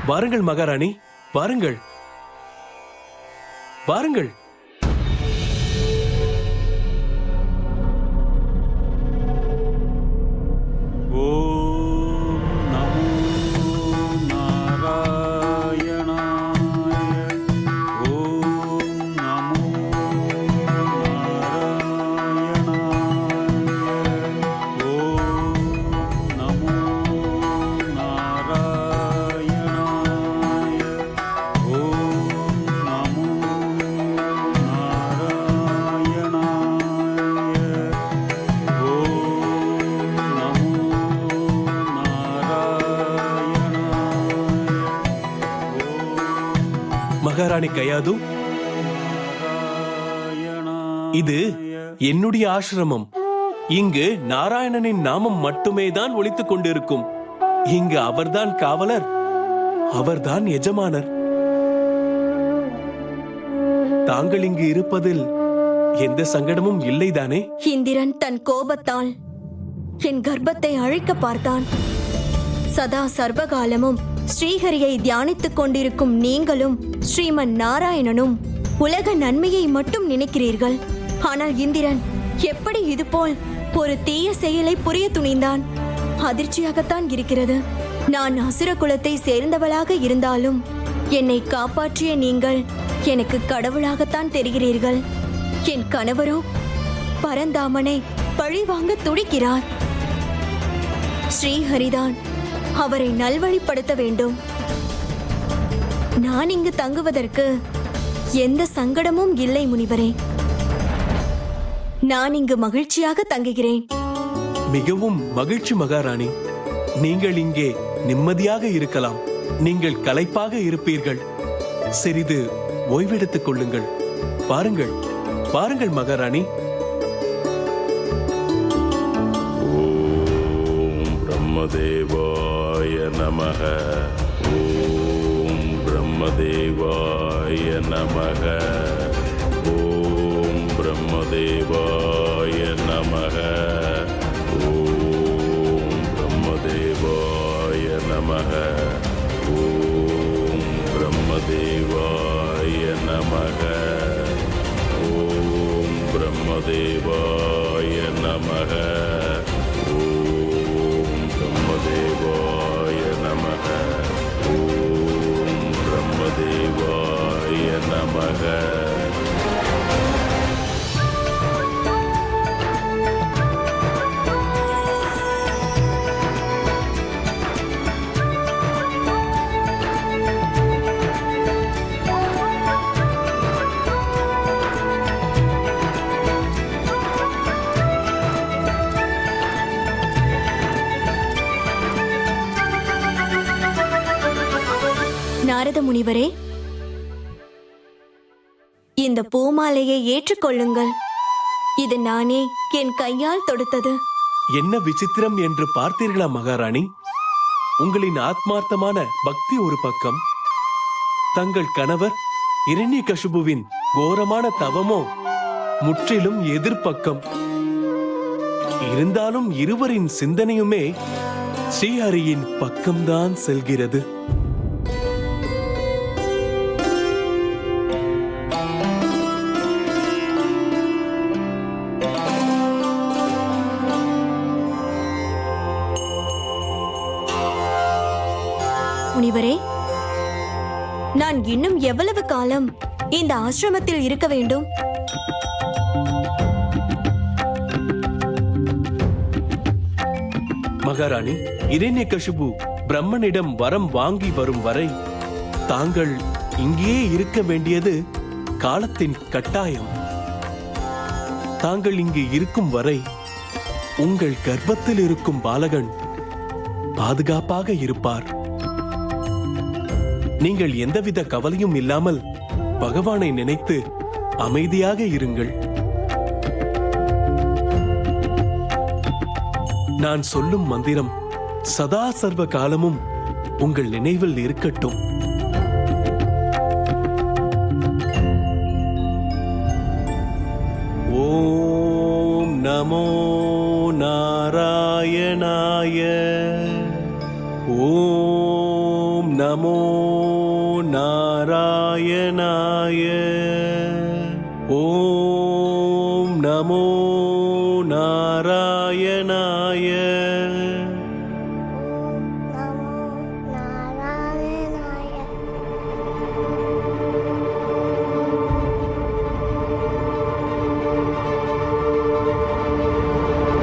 வாருங்கள் மகாராணி, வாருங்கள் வாருங்கள். மகாராணி கயாது, இது என்னுடைய ஆசிரமம். இங்கு நாராயணனின் நாமம் மட்டுமே தான் ஒலித்துக் கொண்டிருக்கும். இங்கு அவர்தான் காவலர், அவர்தான் எஜமானர். தாங்கள் இங்கு இருப்பதில் எந்த சங்கடமும் இல்லைதானே? இந்திரன் தன் கோபத்தால் என் கர்ப்பத்தை அழிக்க பார்த்தான். சதா சர்வகாலமும் ஸ்ரீஹரியை தியானித்துக் கொண்டிருக்கும் நீங்களும் ஸ்ரீமன் நாராயணனும் உலக நன்மையை மட்டும் நினைக்கிறீர்கள். ஆனால் இந்திரன் எப்படி இதுபோல் ஒரு தீய செயலை புரிய துணிந்தான்? அதிர்ச்சியாகத்தான் இருக்கிறது. நான் அசுர குலத்தை சேர்ந்தவளாக இருந்தாலும் என்னை காப்பாற்றிய நீங்கள் எனக்கு கடவுளாகத்தான் தெரிகிறீர்கள். என் கணவரோ பரந்தாமனை பழிவாங்க துடிக்கிறார். ஸ்ரீஹரிதான் அவரை நல்வழிப்படுத்த வேண்டும். நான் இங்கு தங்குவதற்கு எந்த சங்கடமும் இல்லை முனிவரே. நான் இங்கு மகிழ்ச்சியாக தங்குகிறேன். மிகவும் மகிழ்ச்சி மகாராணி. நீங்கள் இங்கே நிம்மதியாக இருக்கலாம். நீங்கள் களைப்பாக இருப்பீர்கள். சிறிது ஓய்வெடுத்துக் கொள்ளுங்கள். பாருங்கள் பாருங்கள் மகாராணி. பிரம்மதேவாய நமக. ஓம் பிரம்மதேவாய நமக. ஓம் பிரம்மதேவாய நமக. ஓம் பிரம்மதேவாய நமக. ஓம் பிரம்மதேவாய நமக. ஓம் பிரம்மதேவாய நமக. பிரம்மதேவாய நமக. ஓம் பிரம்மதேவாய நமக. நாரத முனிவரே, இந்த பூமாலையை ஏற்றுக்கொள்ளுங்கள். இது நானே என் கையால் தொடுத்தது. என்ன விசித்திரம் என்று பார்த்தீர்களா மகாராணி? உங்களின் ஆத்மார்த்தமான பக்தி ஒரு பக்கம், தங்கள் கணவர் இரண்யகசிபுவின் கோரமான தவமோ முற்றிலும் எதிர்பக்கம். இருந்தாலும் இருவரின் சிந்தனையுமே ஸ்ரீஹரியின் பக்கம்தான் செல்கிறது. முனிவரே, நான் இன்னும் எவ்வளவு காலம் இந்த ஆசிரமத்தில் இருக்க வேண்டும்? மகாராணி, இரண்யகசிபு பிரம்மனிடம் வரம் வாங்கி வரும் வரை தாங்கள் இங்கேயே இருக்க வேண்டியது காலத்தின் கட்டாயம். தாங்கள் இங்கு இருக்கும் வரை உங்கள் கர்ப்பத்தில் இருக்கும் பாலகன் பாதுகாப்பாக இருப்பார். நீங்கள் எந்தவித கவலையும் இல்லாமல் பகவானை நினைத்து அமைதியாக இருங்கள். நான் சொல்லும் மந்திரம் சதா சர்வ காலமும் உங்கள் நினைவில் இருக்கட்டும். ஓம் நமோ நாராயணாய. ஓம் நமோ நாராயணாய. ஓம் நமோ நாராயணாய. ஓம் நமோ நாராயணாய.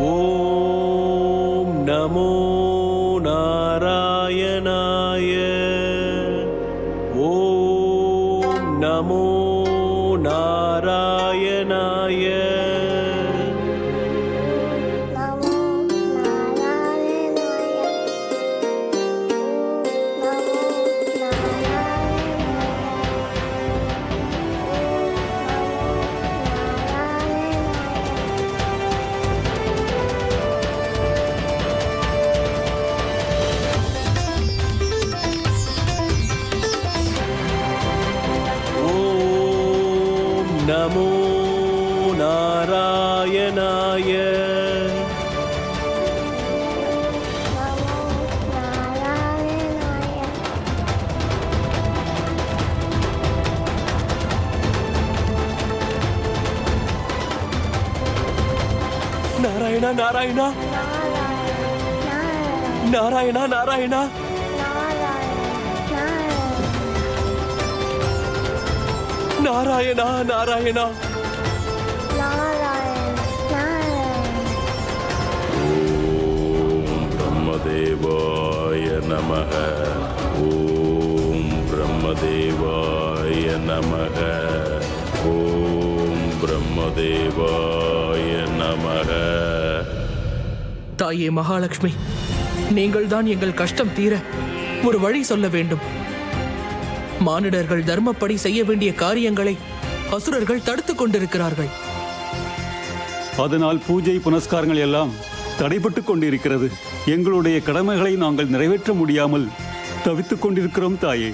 ஓம் நமோ நாராயணாய. ஓம் நமோ நாராயணாய. நாராயணா நாராயணா நாராயணா நாராயணா. நாராயணா நாராயணா. பிரம்மதேவாய நமக. ஓம் பிரம்மதேவாய நமக. ஓம் பிரம்மதேவாய நமக. தாயே மகாலட்சுமி, நீங்கள் தான் எங்கள் கஷ்டம் தீர ஒரு வழி சொல்ல வேண்டும். மானிடர்கள் தர்மப்படி செய்ய வேண்டிய காரியங்களை அசுரர்கள் தடுத்துக் கொண்டிருக்கிறார்கள். அதனால் பூஜை புனஸ்காரங்கள் எல்லாம் தடைபட்டு கொண்டிருக்கிறது. எங்களுடைய கடமைகளை நாங்கள் நிறைவேற்ற முடியாமல் தவித்துக் கொண்டிருக்கிறோம் தாயே.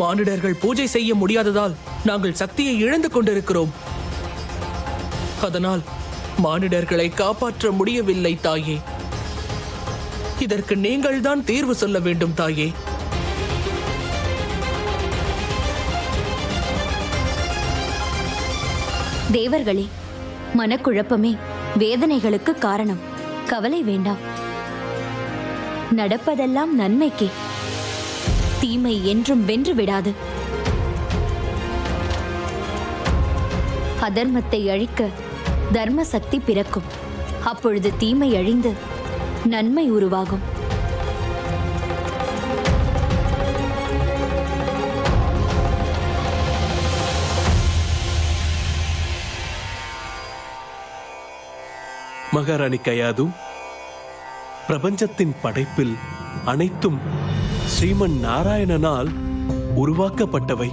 மானிடர்கள் பூஜை செய்ய முடியாததால் நாங்கள் சக்தியை இழந்து கொண்டிருக்கிறோம். அதனால் மானிடர்களை காப்பாற்ற முடியவில்லை தாயே. இதற்கு நீங்கள் தான் தீர்வு சொல்ல வேண்டும் தாயே. தேவர்களே, மனக்குழப்பமே வேதனைகளுக்கு காரணம். கவலை வேண்டாம். நடப்பதெல்லாம் நன்மைக்கே. தீமை என்றும் வென்று விடாது. அதர்மத்தை அழிக்க தர்ம சக்தி பிறக்கும். அப்பொழுது தீமை அழிந்து நன்மை உருவாகும். மகாராணி கயாது, பிரபஞ்சத்தின் படைப்பில் அனைத்தும் ஸ்ரீமன் நாராயணனால் உருவாக்கப்பட்டவை.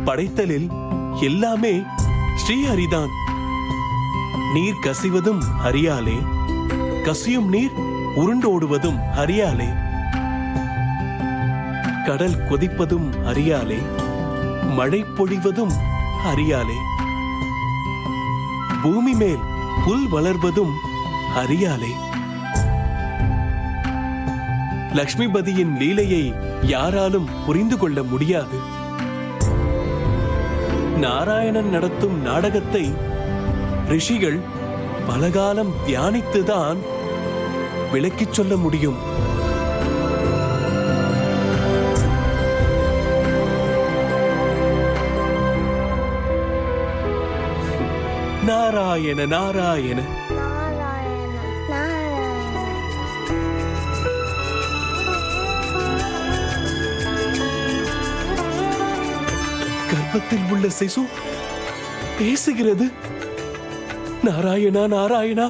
படைத்தலில் எல்லாமே ஸ்ரீஹரிதான். நீர் கசிவதும் ஹரியாலே, கசியும் நீர் உருண்டோடுவதும் ஹரியாலே. கடல் கொதிப்பதும் ஹரியாலே, மழை பொழிவதும் ஹரியாலே. பூமி மேல் புல் வளர்வதும் ஹரியாலே. லக்ஷ்மிபதியின் லீலையை யாராலும் புரிந்து கொள்ள முடியாது. நாராயணன் நடத்தும் நாடகத்தை ரிஷிகள் பலகாலம் தியானித்துதான் விளக்கிச் சொல்ல முடியும். நாராயண நாராயண. கர்ப்பத்தில் உள்ள சிசு பேசுகிறது. நாராயணா நாராயணா.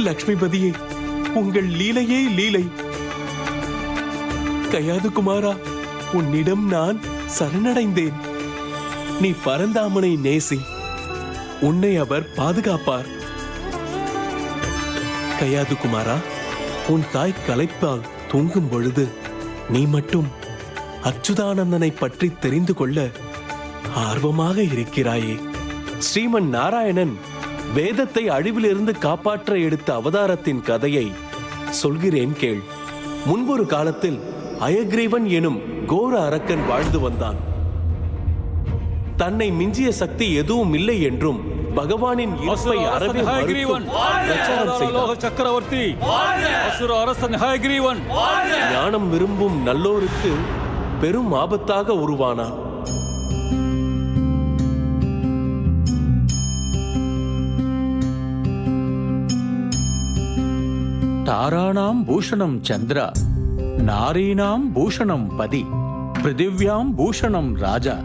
லக்ஷ்மிபதியே, உங்கள் லீலையே லீலை. கயாது குமாரா, உன்னிடம் நான் சரணடைந்தேன். நீ பரந்தாமனை நேசி. உன்னை அவர் பாதுகாப்பார். கயாது குமாரா, உன் தாய் களைப்பால் தூங்கும் பொழுது நீ மட்டும் அச்சுதானந்தனை பற்றி தெரிந்து கொள்ள ஆர்வமாக இருக்கிறாயே. ஸ்ரீமன் நாராயணன் வேதத்தை அழிவிலிருந்து காப்பாற்ற எடுத்த அவதாரத்தின் கதையை சொல்கிறேன் கேள். முன்பொரு காலத்தில் அயக்ரீவன் எனும் கோர அரக்கன் வாழ்ந்து வந்தான். தன்னை மிஞ்சிய சக்தி எதுவும் இல்லை என்றும் பகவானின் ஈர்ப்பை அறவே மறுத்தும் பிரச்சாரம் செய்தான். சக்கரவர்த்தி, அசுர அரசன் ஹயக்ரீவன் ஞானம் விரும்பும் நல்லோருக்கு பெரும் ஆபத்தாக உருவானான். தாராணாம் பூஷணம் சந்திரா, நாரீணாம் பூஷணம் பதி, பிருதிவ்யாம் பூஷணம் ராஜா,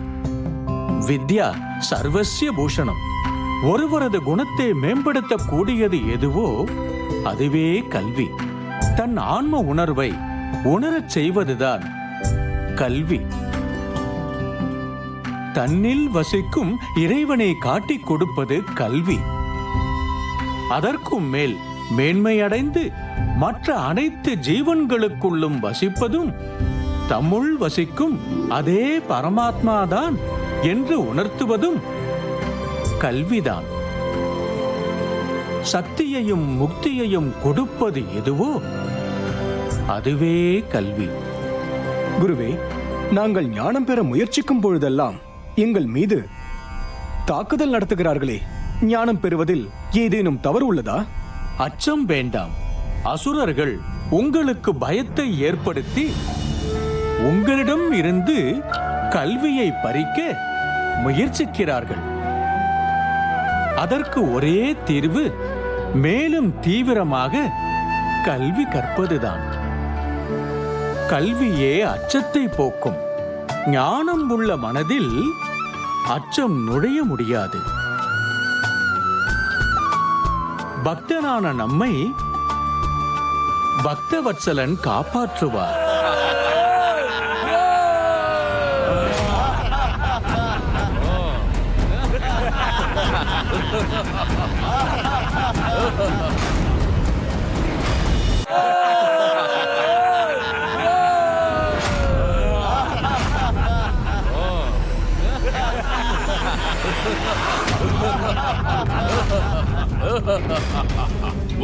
வித்யா சர்வஸ்ய பூஷணம். ஒருவரது குணத்தை மேம்படுத்தக்கூடியது எதுவோ அதுவே கல்வி. தன் ஆன்ம உணர்வை உணரச் செய்வதுதான் கல்வி. தன்னில் வசிக்கும் இறைவனை காட்டிக் கொடுப்பது கல்வி. அதற்கும் மேல் மேன்மையடைந்து மற்ற அனைத்து ஜீவன்களுக்குள்ளும் வசிப்பதும் தம்முள் வசிக்கும் அதே பரமாத்மாதான் என்று உணர்த்துவதும் கல்விதான். சக்தியையும் முக்தியையும் கொடுப்பது எதுவோ அதுவே கல்வி. குருவே, நாங்கள் ஞானம் பெற முயற்சிக்கும் பொழுதெல்லாம் எங்கள் மீது தாக்குதல் நடத்துகிறார்களே, ஞானம் பெறுவதில் ஏதேனும் தவறு உள்ளதா? அச்சம் வேண்டாம். அசுரர்கள் உங்களுக்கு பயத்தை ஏற்படுத்தி உங்களிடம் இருந்து கல்வியை பறிக்க முயற்சிக்கிறார்கள். அதற்கு ஒரே தீர்வு மேலும் தீவிரமாக கல்வி கற்பதுதான். கல்வியே அச்சத்தை போக்கும். ஞானம் உள்ள மனதில் அச்சம் நுழைய முடியாது. பக்தனான நம்மை பக்தவத்சலன் காப்பாற்றுவார்.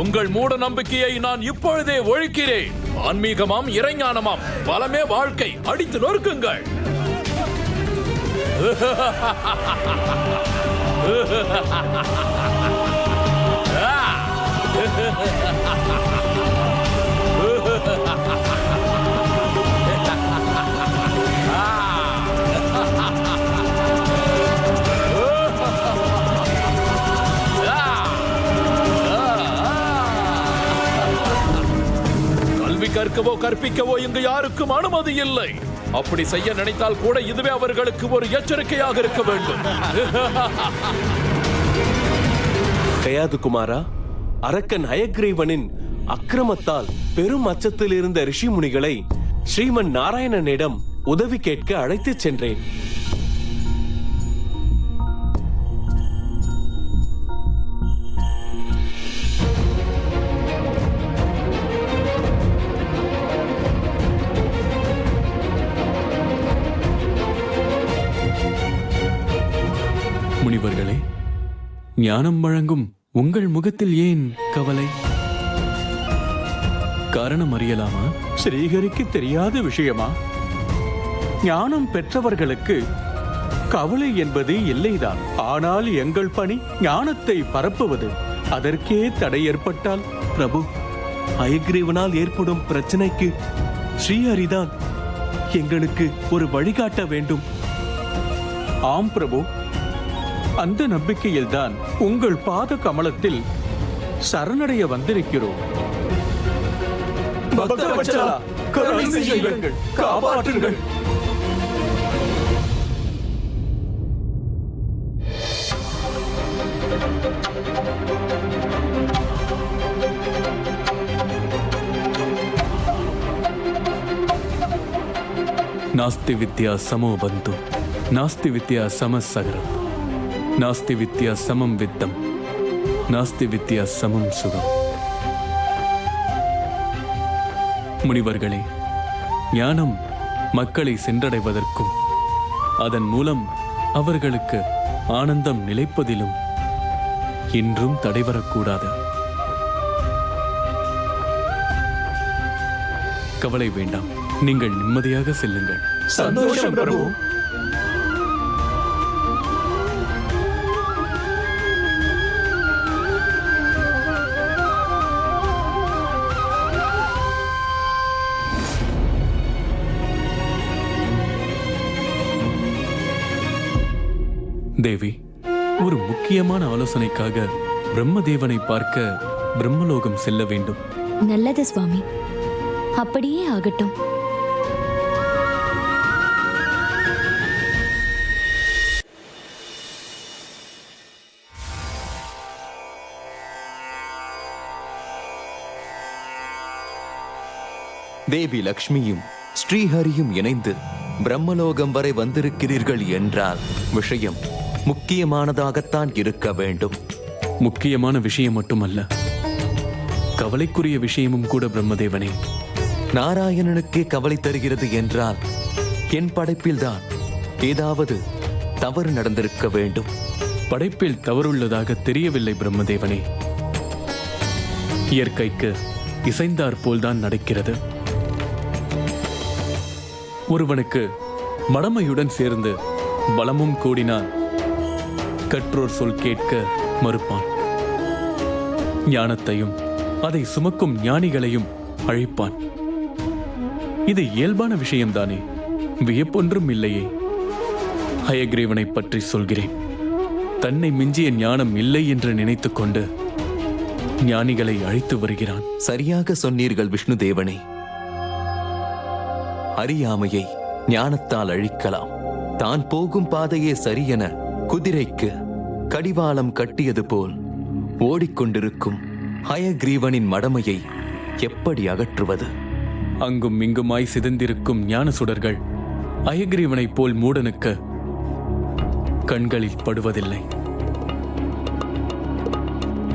உங்கள் மூட நம்பிக்கையை நான் இப்பொழுதே ஒழிக்கிறேன். ஆன்மீகமாம் இறைஞானமாம் பலமே வாழ்க்கை. அடித்து நொறுக்குங்கள். கற்கவோ கற்பிக்கவோ இங்கு யாருக்கும் அனுமதி இல்லை. அப்படி செய்ய நினைத்தால் கூட இதுவே அவர்களுக்கு ஒரு எச்சரிக்கையாக இருக்க வேண்டும். கயாது குமாரா, அரக்கன் ஹயக்ரீவனின் அக்கிரமத்தால் பெரும் அச்சத்தில் இருந்த ரிஷி முனிகளை ஸ்ரீமன் நாராயணனிடம் உதவி கேட்க அழைத்துச் சென்றேன். முனிவர்களே, ஞானம் வழங்கும் உங்கள் முகத்தில் ஏன் கவலை? காரணம் அறியலாமா? ஸ்ரீஹரிக்கு தெரியாத விஷயமா? ஞானம் பெற்றவர்களுக்கு கவலை என்பது இல்லைதான். ஆனால் எங்கள் பணி ஞானத்தை பரப்புவது. அதற்கே தடை ஏற்பட்டால்? பிரபு, ஹயக்ரீவனால் ஏற்படும் பிரச்சனைக்கு ஸ்ரீஹரிதான் எங்களுக்கு ஒரு வழிகாட்ட வேண்டும். ஆம் பிரபு, அந்த நம்பிக்கையில்தான் உங்கள் பாத கமலத்தில் சரணடைய வந்திருக்கிறோம். பக்தவத்சலா, கருணை செய்யுங்கள், காப்பாற்றுங்கள். நாஸ்தி வித்யா சமோ பந்து, நாஸ்தி வித்யா சமசகரம், நாஸ்தி வித்யா சமம் வித்தம், நாஸ்தி வித்யா சமம் சுகம். முனிவர்களே, ஞானம் மக்களை சென்றடைவதற்கும் அதன் மூலம் அவர்களுக்கு ஆனந்தம் நிலைப்பதிலும் இன்றும் தடை வரக்கூடாது. கவலை வேண்டாம், நீங்கள் நிம்மதியாக செல்லுங்கள். சந்தோஷம் பிரபு. தேவி, ஒரு முக்கியமான ஆலோசனைக்காக பிரம்மதேவனை பார்க்க பிரம்மலோகம் செல்ல வேண்டும். நல்லது சுவாமி, அப்படியே ஆகட்டும். தேவி லக்ஷ்மியும் ஸ்ரீஹரியும் இணைந்து பிரம்மலோகம் வரை வந்திருக்கிறீர்கள் என்றால் விஷயம் முக்கியமானதாகத்தான் இருக்க வேண்டும். முக்கியமான விஷயம் மட்டுமல்ல, கவலைக்குரிய விஷயமும் கூட பிரம்மதேவனே. நாராயணனுக்கே கவலை தருகிறது என்றால் என் படைப்பில்தான் ஏதாவது தவறு நடந்திருக்க வேண்டும். படைப்பில் தவறுள்ளதாக தெரியவில்லை பிரம்மதேவனே. இயற்கைக்கு இசைந்தாற் போல்தான் நடக்கிறது. ஒருவனுக்கு மடமையுடன் சேர்ந்து பலமும் கூடினால் கற்றோர் சொல் கேட்க மறுப்பான். ஞானத்தையும் அதை சுமக்கும் ஞானிகளையும் அழிப்பான். இது இயல்பான விஷயம்தானே, வியப்பொன்றும் இல்லையே. ஹயக்ரீவனை பற்றி சொல்கிறேன். தன்னை மிஞ்சிய ஞானம் இல்லை என்று நினைத்துக் கொண்டு ஞானிகளை அழித்து வருகிறான். சரியாக சொன்னீர்கள் விஷ்ணு தேவனே. அறியாமையை ஞானத்தால் அழிக்கலாம். தான் போகும் பாதையே சரியென குதிரைக்கு கடிவாளம் கட்டியது போல் ஓடிக்கொண்டிருக்கும் ஹயக்ரீவனின் மடமையை எப்படி அகற்றுவது? அங்கும் இங்குமாய் சிதைந்திருக்கும் ஞான சுடர்கள் ஹயக்ரீவனைப் போல் மூடனுக்கு கண்களில் படுவதில்லை.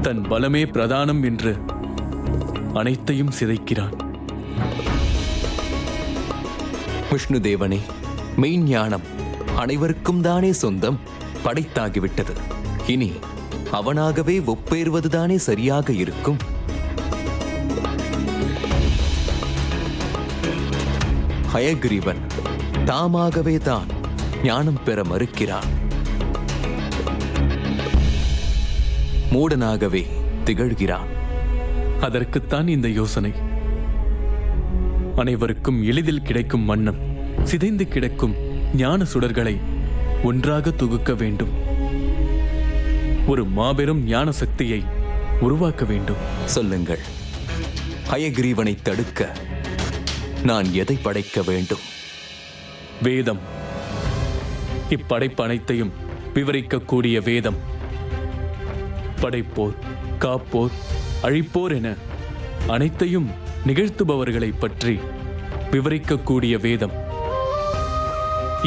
தன் பலமே பிரதானம் என்று அனைத்தையும் சிதைக்கிறான். விஷ்ணு தேவனே, மெய்ஞானம் அனைவருக்கும் தானே சொந்தம், படைத்தாகிவிட்டது. இனி அவனாகவே ஒப்பேறுவதுதானே சரியாக இருக்கும். ஹயக்ரீவன் தாமாகவே தான் ஞானம் பெற மறுக்கிறான். மூடனாகவே திகழ்கிறான். அதற்குத்தான் இந்த யோசனை. அனைவருக்கும் எளிதில் கிடைக்கும் வண்ணம் சிதைந்து கிடக்கும் ஞான சுடர்களை ஒன்றாக தொகுக்க வேண்டும். ஒரு மாபெரும் ஞான சக்தியை உருவாக்க வேண்டும். சொல்லுங்கள், ஹயக்ரீவனை தடுக்க நான் எதை படைக்க வேண்டும்? வேதம். இப்படைப்பு அனைத்தையும் விவரிக்கக்கூடிய வேதம். படைப்போர், காப்போர், அழிப்போர் என அனைத்தையும் நிகழ்த்துபவர்களை பற்றி விவரிக்கக்கூடிய வேதம்.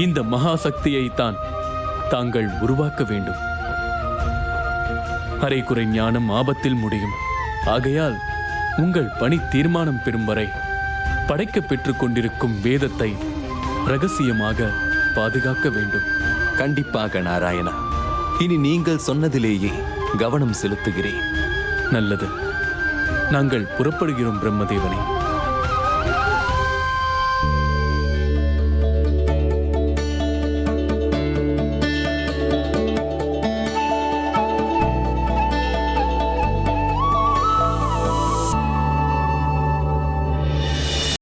இந்த மகா சக்தியைத்தான் தாங்கள் உருவாக்க வேண்டும். அரைகுறை ஞானம் ஆபத்தில் முடியும். ஆகையால் உங்கள் பணி தீர்மானம் பெறும் வரை படைக்க பெற்றுக் கொண்டிருக்கும் வேதத்தை ரகசியமாக பாதுகாக்க வேண்டும். கண்டிப்பாக நாராயணா. இனி நீங்கள் சொன்னதிலேயே கவனம் செலுத்துகிறேன். நல்லது. நாங்கள் புறப்படுகிறோம் பிரம்மதேவனே.